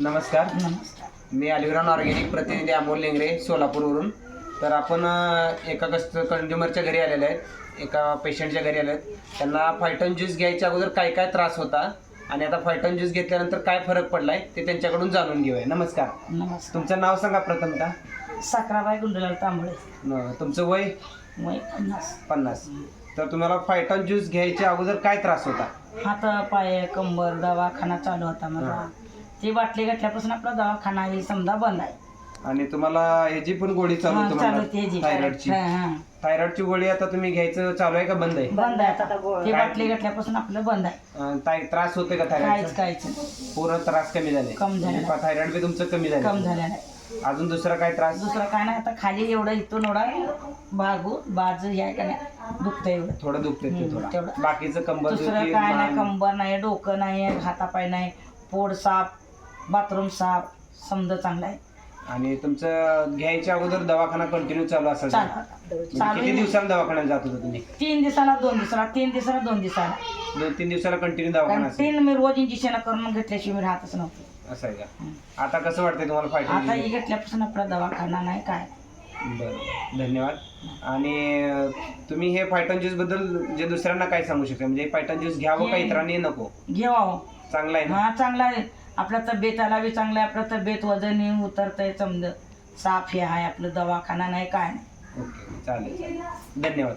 नमस्कार, नमस्कार. मी अलिग्राम ऑर्गॅनिक प्रतिनिधी अमोल लेंगरे सोलापूरवरून. तर आपण एका कंझ्युमरच्या घरी आलेले आहेत, एका पेशंटच्या घरी आले आहेत. त्यांना फायटन ज्यूस घ्यायच्या अगोदर काय काय त्रास होता आणि आता फायटन ज्यूस घेतल्यानंतर काय फरक पडलाय ते त्यांच्याकडून जाणून घेऊया. नमस्कार. नमस्कार. तुमचं नाव सांगा प्रथमतः. साखराबाई गुंडलाल तांबळे. तुमचं वय? वय 50. तर तुम्हाला फायटन ज्यूस घ्यायच्या अगोदर काय त्रास होता? हात पाय कंबर दवाखाना चालू होता माझा. ती बाटली घातल्यापासून आपला दवाखाना ही समजा बंद आहे. आणि तुम्हाला ह्याची पण गोळी चालू चालू तुम्हाला थायरॉइडची? थायरॉइडची गोळी आता तुम्ही घ्यायचं चालू आहे का बंद आहे? बंद आहे आता. ती बाटली घातल्यापासून आपलं बंद आहे. त्रास होते का थायरॉइडचा? काहीच पूर्ण त्रास कमी झाले? कमी झालेला. थायरॉइड बी तुमचं कमी झालं? कम झालेला आहे. अजून दुसरा काय त्रास? दुसरं काय नाही. आता खाली एवढं इथून एवढा बाजू हे आहे का नाही दुखतं एवढं. थोडं दुखते ते थोडं. तेवढं. बाकीचं कंबर दुसरं दुखी, काय नाही. मान. कंबर नाही, डोकं नाही, हातापाय नाही, पोट साफ, बाथरूम साफ, समजा चांगला आहे. आणि तुमचं घ्यायच्या अगोदर दवाखाना कंटिन्यू चालू असेल? चालू किती दिवसाला दवाखान्यात जात होता तुम्ही? 3 दिवसाला 2 दिवसाला 3 दिवसाला 2 दिवसाला 2-3 दिवसाला कंटिन्यू दवाखाना असेल? 3 मी रोज इंजेक्शन करून घेतल्याशिवाय मी राहतच नव्हते. असं आहे का? आता कसं वाटतंय तुम्हाला आता फायटन? ही घेतल्यापासून आपला दवाखाना नाही काय. बरं, धन्यवाद. आणि तुम्ही हे फायटन ज्यूस बद्दल जे दुसऱ्यांना काय सांगू शकता, म्हणजे फायटन ज्यूस घ्यावं का इतरांनी नको? घेवावं. चांगला आहे ना? हा चांगला आहे. आपल्या तब्येताला बी चांगला आहे. आपल्या तब्येत वजन उतरतंय समज साफ हे आहे आपलं दवाखाना नाही काय नाही. ओके, चालेल. धन्यवाद.